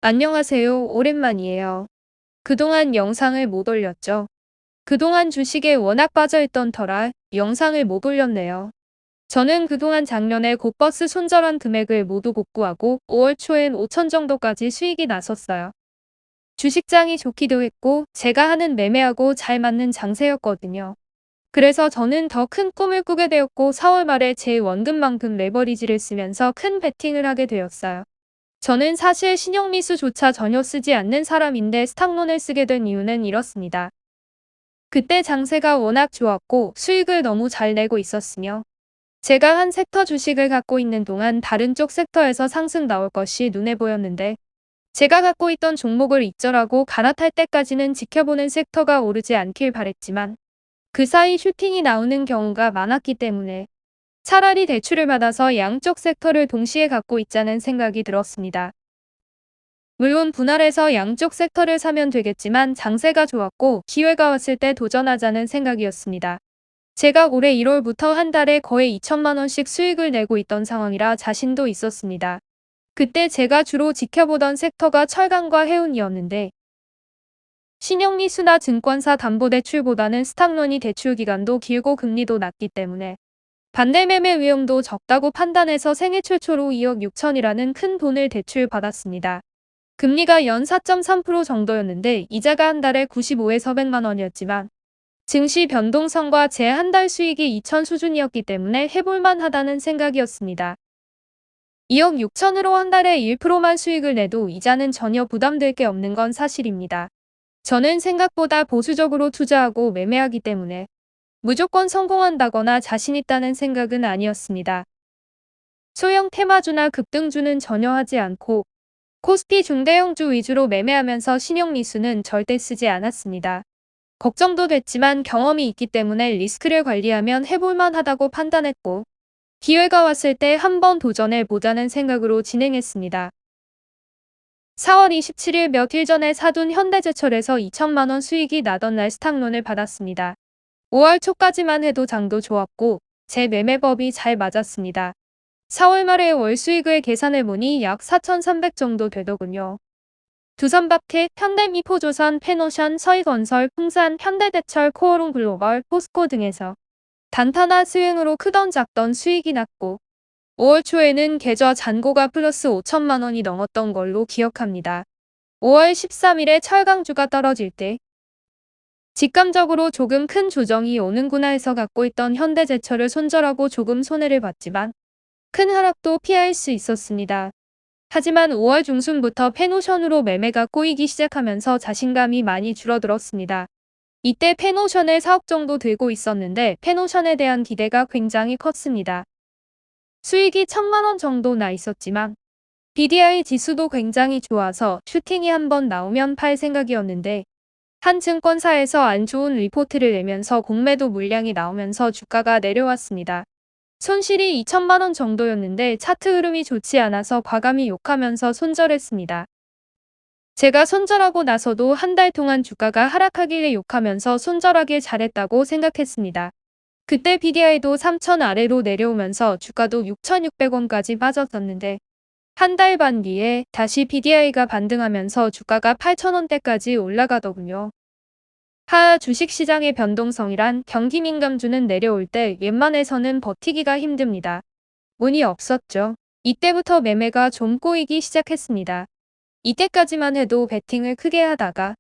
안녕하세요. 오랜만이에요. 그동안 영상을 못 올렸죠. 그동안 주식에 워낙 빠져있던 터라 영상을 못 올렸네요. 저는 그동안 작년에 곧버스 손절한 금액을 모두 복구하고 5월 초엔 5천 정도까지 수익이 났었어요. 주식장이 좋기도 했고 제가 하는 매매하고 잘 맞는 장세였거든요. 그래서 저는 더 큰 꿈을 꾸게 되었고 4월 말에 제 원금만큼 레버리지를 쓰면서 큰 베팅을 하게 되었어요. 저는 사실 신용미수조차 전혀 쓰지 않는 사람인데 스탁론을 쓰게 된 이유는 이렇습니다. 그때 장세가 워낙 좋았고 수익을 너무 잘 내고 있었으며 제가 한 섹터 주식을 갖고 있는 동안 다른 쪽 섹터에서 상승 나올 것이 눈에 보였는데 제가 갖고 있던 종목을 익절하고 갈아탈 때까지는 지켜보는 섹터가 오르지 않길 바랬지만 그 사이 슈팅이 나오는 경우가 많았기 때문에 차라리 대출을 받아서 양쪽 섹터를 동시에 갖고 있자는 생각이 들었습니다. 물론 분할해서 양쪽 섹터를 사면 되겠지만 장세가 좋았고 기회가 왔을 때 도전하자는 생각이었습니다. 제가 올해 1월부터 한 달에 거의 2천만 원씩 수익을 내고 있던 상황이라 자신도 있었습니다. 그때 제가 주로 지켜보던 섹터가 철강과 해운이었는데 신용미수나 증권사 담보대출보다는 스탁론이 대출 기간도 길고 금리도 낮기 때문에 반대 매매 위험도 적다고 판단해서 생애 최초로 2억 6천이라는 큰 돈을 대출받았습니다. 금리가 연 4.3% 정도였는데 이자가 한 달에 95에서 100만 원이었지만 증시 변동성과 제 한 달 수익이 2천 수준이었기 때문에 해볼만 하다는 생각이었습니다. 2억 6천으로 한 달에 1%만 수익을 내도 이자는 전혀 부담될 게 없는 건 사실입니다. 저는 생각보다 보수적으로 투자하고 매매하기 때문에 무조건 성공한다거나 자신 있다는 생각은 아니었습니다. 소형 테마주나 급등주는 전혀 하지 않고 코스피 중대형주 위주로 매매하면서 신용미수는 절대 쓰지 않았습니다. 걱정도 됐지만 경험이 있기 때문에 리스크를 관리하면 해볼만 하다고 판단했고 기회가 왔을 때 한번 도전해 보자는 생각으로 진행했습니다. 4월 27일 며칠 전에 사둔 현대제철에서 2천만 원 수익이 나던 날 스탁론을 받았습니다. 5월 초까지만 해도 장도 좋았고 제 매매법이 잘 맞았습니다. 4월 말에 월 수익을 계산해보니 약 4,300 정도 되더군요. 두산밥켓, 현대미포조선, 페노션, 서희건설, 풍산, 현대대철, 코오롱글로벌, 포스코 등에서 단타나 스윙으로 크던 작던 수익이 났고 5월 초에는 계좌 잔고가 플러스 5천만 원이 넘었던 걸로 기억합니다. 5월 13일에 철강주가 떨어질 때 직감적으로 조금 큰 조정이 오는구나 해서 갖고 있던 현대제철을 손절하고 조금 손해를 봤지만 큰 하락도 피할 수 있었습니다. 하지만 5월 중순부터 페노션으로 매매가 꼬이기 시작하면서 자신감이 많이 줄어들었습니다. 이때 페노션에 4억 정도 들고 있었는데 페노션에 대한 기대가 굉장히 컸습니다. 수익이 1,000만 원 정도 나 있었지만 BDI 지수도 굉장히 좋아서 슈팅이 한번 나오면 팔 생각이었는데 한 증권사에서 안 좋은 리포트를 내면서 공매도 물량이 나오면서 주가가 내려왔습니다. 손실이 2천만 원 정도였는데 차트 흐름이 좋지 않아서 과감히 욕하면서 손절했습니다. 제가 손절하고 나서도 한 달 동안 주가가 하락하길래 욕하면서 손절하길 잘했다고 생각했습니다. 그때 BDI도 3천 아래로 내려오면서 주가도 6,600원까지 빠졌었는데 한 달 반 뒤에 다시 BDI가 반등하면서 주가가 8,000원대까지 올라가더군요. 하하 주식시장의 변동성이란 경기민감주는 내려올 때 웬만해서는 버티기가 힘듭니다. 운이 없었죠. 이때부터 매매가 좀 꼬이기 시작했습니다. 이때까지만 해도 베팅을 크게 하다가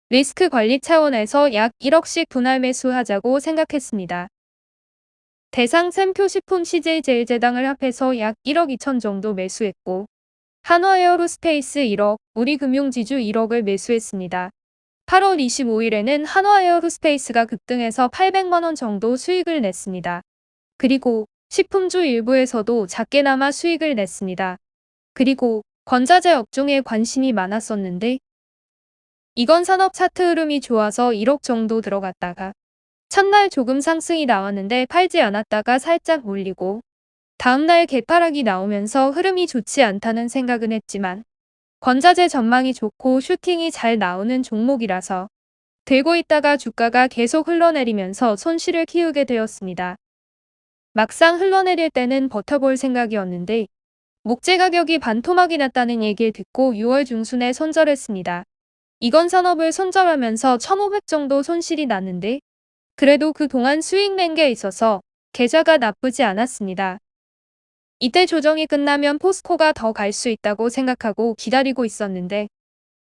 리스크 관리 차원에서 약 1억씩 분할 매수하자고 생각했습니다. 대상 샘표 식품 CJ제일제당을 합해서 약 1억 2천 정도 매수했고 한화에어로스페이스 1억, 우리금융지주 1억을 매수했습니다. 8월 25일에는 한화에어로스페이스가 급등해서 800만 원 정도 수익을 냈습니다. 그리고 식품주 일부에서도 작게나마 수익을 냈습니다. 그리고 건자재 업종에 관심이 많았었는데 이건 산업 차트 흐름이 좋아서 1억 정도 들어갔다가 첫날 조금 상승이 나왔는데 팔지 않았다가 살짝 몰리고 다음날 개파락이 나오면서 흐름이 좋지 않다는 생각은 했지만 건자재 전망이 좋고 슈팅이 잘 나오는 종목이라서 들고 있다가 주가가 계속 흘러내리면서 손실을 키우게 되었습니다. 막상 흘러내릴 때는 버텨볼 생각이었는데 목재 가격이 반토막이 났다는 얘기를 듣고 6월 중순에 손절했습니다. 이건 산업을 손절하면서 1,500 정도 손실이 났는데 그래도 그동안 수익 낸 게 있어서 계좌가 나쁘지 않았습니다. 이때 조정이 끝나면 포스코가 더 갈 수 있다고 생각하고 기다리고 있었는데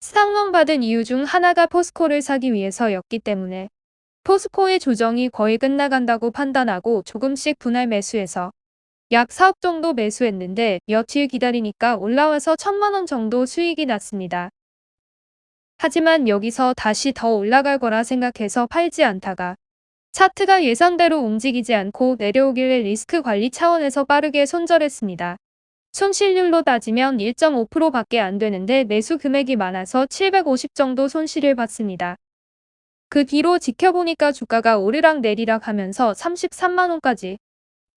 스탁론 받은 이유 중 하나가 포스코를 사기 위해서였기 때문에 포스코의 조정이 거의 끝나간다고 판단하고 조금씩 분할 매수해서 약 4억 정도 매수했는데 며칠 기다리니까 올라와서 1,000만 원 정도 수익이 났습니다. 하지만 여기서 다시 더 올라갈 거라 생각해서 팔지 않다가 차트가 예상대로 움직이지 않고 내려오길래 리스크 관리 차원에서 빠르게 손절했습니다. 손실률로 따지면 1.5%밖에 안 되는데 매수 금액이 많아서 750 정도 손실을 봤습니다. 그 뒤로 지켜보니까 주가가 오르락 내리락 하면서 33만 원까지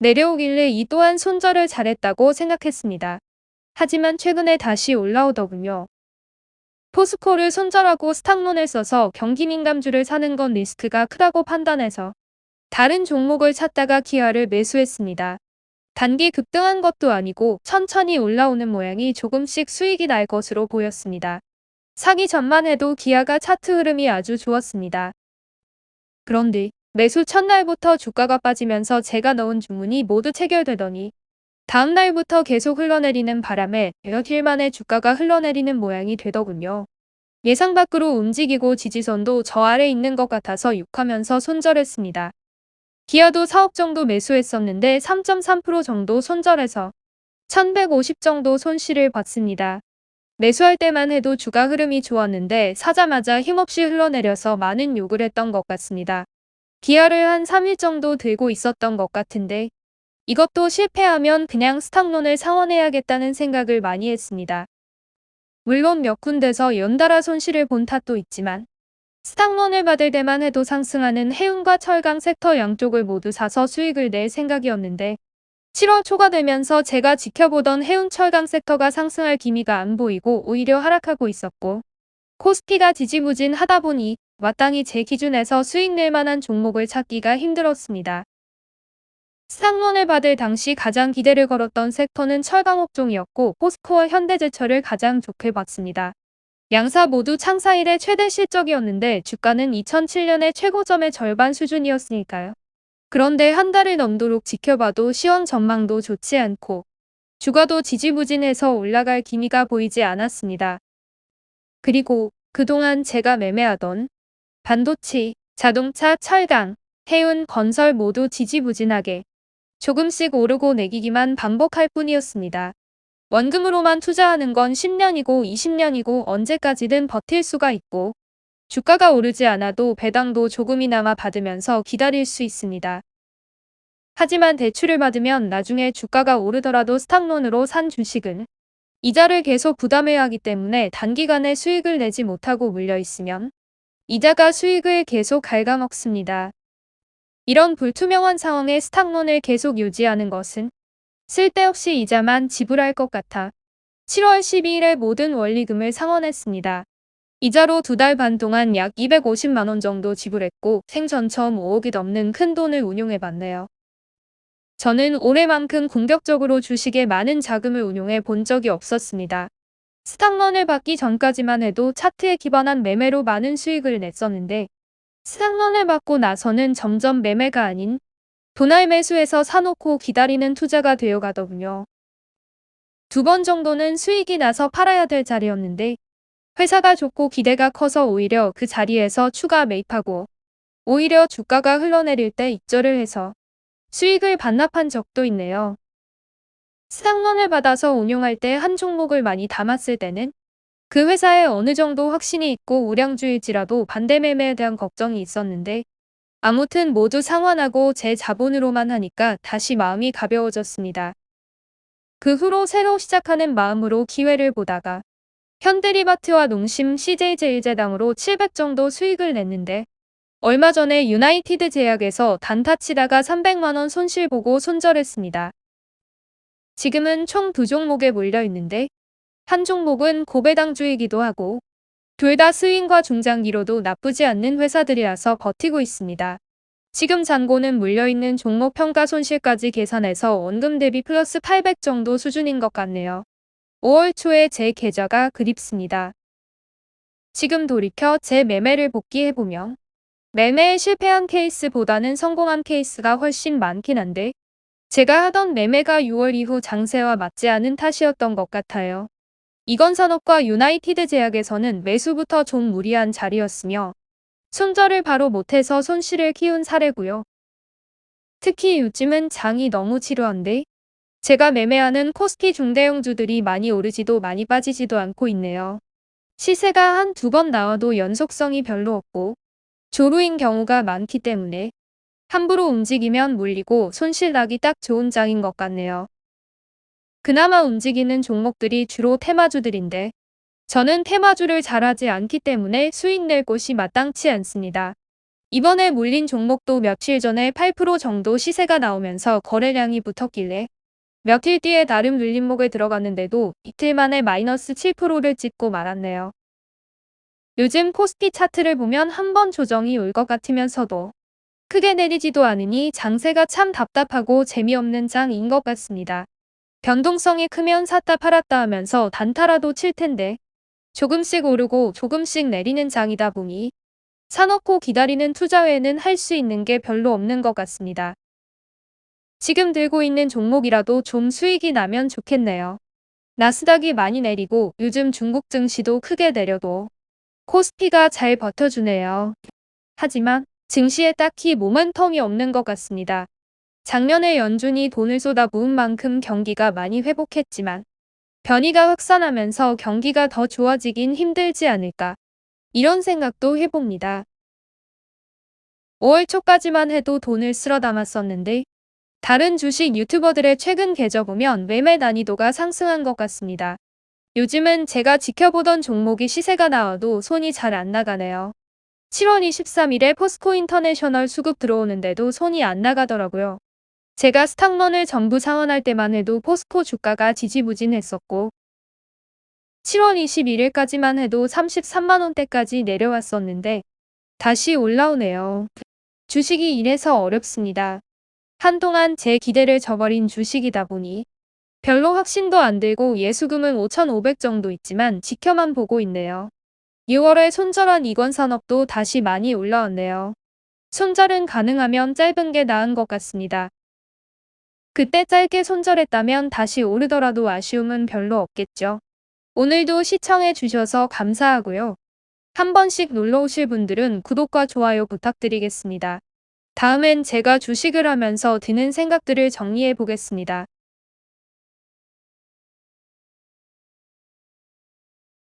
내려오길래 이 또한 손절을 잘했다고 생각했습니다. 하지만 최근에 다시 올라오더군요. 포스코를 손절하고 스탁론을 써서 경기민감주를 사는 건 리스크가 크다고 판단해서 다른 종목을 찾다가 기아를 매수했습니다. 단기 급등한 것도 아니고 천천히 올라오는 모양이 조금씩 수익이 날 것으로 보였습니다. 사기 전만 해도 기아가 차트 흐름이 아주 좋았습니다. 그런데 매수 첫날부터 주가가 빠지면서 제가 넣은 주문이 모두 체결되더니 다음 날부터 계속 흘러내리는 바람에 며칠 만에 주가가 흘러내리는 모양이 되더군요. 예상 밖으로 움직이고 지지선도 저 아래 있는 것 같아서 욕하면서 손절했습니다. 기아도 4억 정도 매수했었는데 3.3% 정도 손절해서 1,150 정도 손실을 봤습니다. 매수할 때만 해도 주가 흐름이 좋았는데 사자마자 힘없이 흘러내려서 많은 욕을 했던 것 같습니다. 기아를 한 3일 정도 들고 있었던 것 같은데 이것도 실패하면 그냥 스탁론을 상환해야겠다는 생각을 많이 했습니다. 물론 몇 군데서 연달아 손실을 본 탓도 있지만 스탁론을 받을 때만 해도 상승하는 해운과 철강 섹터 양쪽을 모두 사서 수익을 낼 생각이었는데 7월 초가 되면서 제가 지켜보던 해운 철강 섹터가 상승할 기미가 안 보이고 오히려 하락하고 있었고 코스피가 지지부진하다 보니 마땅히 제 기준에서 수익 낼 만한 종목을 찾기가 힘들었습니다. 스탁론을 받을 당시 가장 기대를 걸었던 섹터는 철강 업종이었고 포스코와 현대제철을 가장 좋게 봤습니다. 양사 모두 창사 이래 최대 실적이었는데 주가는 2007년의 최고점의 절반 수준이었으니까요. 그런데 한 달을 넘도록 지켜봐도 시황 전망도 좋지 않고 주가도 지지부진해서 올라갈 기미가 보이지 않았습니다. 그리고 그동안 제가 매매하던 반도체, 자동차, 철강, 해운, 건설 모두 지지부진하게 조금씩 오르고 내리기만 반복할 뿐이었습니다. 원금으로만 투자하는 건 10년이고 20년이고 언제까지든 버틸 수가 있고 주가가 오르지 않아도 배당도 조금이나마 받으면서 기다릴 수 있습니다. 하지만 대출을 받으면 나중에 주가가 오르더라도 스탁론으로 산 주식은 이자를 계속 부담해야 하기 때문에 단기간에 수익을 내지 못하고 물려있으면 이자가 수익을 계속 갉아먹습니다. 이런 불투명한 상황에 스탁론을 계속 유지하는 것은 쓸데없이 이자만 지불할 것 같아 7월 12일에 모든 원리금을 상환했습니다. 이자로 2달 반 동안 약 250만 원 정도 지불했고 생전 처음 5억이 넘는 큰 돈을 운용해봤네요. 저는 올해만큼 공격적으로 주식에 많은 자금을 운용해 본 적이 없었습니다. 스탁론을 받기 전까지만 해도 차트에 기반한 매매로 많은 수익을 냈었는데 스탁론을 받고 나서는 점점 매매가 아닌 분할 매수해서 사놓고 기다리는 투자가 되어가더군요. 2번 정도는 수익이 나서 팔아야 될 자리였는데 회사가 좋고 기대가 커서 오히려 그 자리에서 추가 매입하고 오히려 주가가 흘러내릴 때 익절을 해서 수익을 반납한 적도 있네요. 스탁론을 받아서 운용할 때 한 종목을 많이 담았을 때는 그 회사에 어느 정도 확신이 있고 우량주일지라도 반대 매매에 대한 걱정이 있었는데 아무튼 모두 상환하고 제 자본으로만 하니까 다시 마음이 가벼워졌습니다. 그 후로 새로 시작하는 마음으로 기회를 보다가 현대리바트와 농심, CJ제일제당으로 700 정도 수익을 냈는데 얼마 전에 유나이티드 제약에서 단타 치다가 300만 원 손실 보고 손절했습니다. 지금은 총 2종목에 몰려 있는데 한 종목은 고배당주이기도 하고 둘 다 스윙과 중장기로도 나쁘지 않는 회사들이라서 버티고 있습니다. 지금 잔고는 물려있는 종목 평가 손실까지 계산해서 원금 대비 플러스 800 정도 수준인 것 같네요. 5월 초에 제 계좌가 그립습니다. 지금 돌이켜 제 매매를 복귀해보면 매매에 실패한 케이스보다는 성공한 케이스가 훨씬 많긴 한데 제가 하던 매매가 6월 이후 장세와 맞지 않은 탓이었던 것 같아요. 이건산업과 유나이티드 제약에서는 매수부터 좀 무리한 자리였으며 손절을 바로 못해서 손실을 키운 사례고요. 특히 요즘은 장이 너무 지루한데 제가 매매하는 코스피 중대형주들이 많이 오르지도 많이 빠지지도 않고 있네요. 시세가 한 두 번 나와도 연속성이 별로 없고 조루인 경우가 많기 때문에 함부로 움직이면 물리고 손실 나기 딱 좋은 장인 것 같네요. 그나마 움직이는 종목들이 주로 테마주들인데 저는 테마주를 잘하지 않기 때문에 수익 낼 곳이 마땅치 않습니다. 이번에 물린 종목도 며칠 전에 8% 정도 시세가 나오면서 거래량이 붙었길래 며칠 뒤에 나름 눌림목에 들어갔는데도 이틀 만에 마이너스 7%를 찍고 말았네요. 요즘 코스피 차트를 보면 한 번 조정이 올 것 같으면서도 크게 내리지도 않으니 장세가 참 답답하고 재미없는 장인 것 같습니다. 변동성이 크면 샀다 팔았다 하면서 단타라도 칠 텐데 조금씩 오르고 조금씩 내리는 장이다 보니 사놓고 기다리는 투자 외에는 할 수 있는 게 별로 없는 것 같습니다. 지금 들고 있는 종목이라도 좀 수익이 나면 좋겠네요. 나스닥이 많이 내리고 요즘 중국 증시도 크게 내려도 코스피가 잘 버텨주네요. 하지만 증시에 딱히 모멘텀이 없는 것 같습니다. 작년에 연준이 돈을 쏟아부은 만큼 경기가 많이 회복했지만 변이가 확산하면서 경기가 더 좋아지긴 힘들지 않을까 이런 생각도 해봅니다. 5월 초까지만 해도 돈을 쓸어 담았었는데 다른 주식 유튜버들의 최근 계좌 보면 매매 난이도가 상승한 것 같습니다. 요즘은 제가 지켜보던 종목이 시세가 나와도 손이 잘 안 나가네요. 7월 23일에 포스코 인터내셔널 수급 들어오는데도 손이 안 나가더라고요. 제가 스탁론을 전부 상환할 때만 해도 포스코 주가가 지지부진했었고 7월 21일까지만 해도 33만원대까지 내려왔었는데 다시 올라오네요. 주식이 이래서 어렵습니다. 한동안 제 기대를 저버린 주식이다 보니 별로 확신도 안 들고 예수금은 5,500 정도 있지만 지켜만 보고 있네요. 6월에 손절한 이건산업도 다시 많이 올라왔네요. 손절은 가능하면 짧은 게 나은 것 같습니다. 그때 짧게 손절했다면 다시 오르더라도 아쉬움은 별로 없겠죠. 오늘도 시청해 주셔서 감사하고요. 한 번씩 놀러 오실 분들은 구독과 좋아요 부탁드리겠습니다. 다음엔 제가 주식을 하면서 드는 생각들을 정리해 보겠습니다.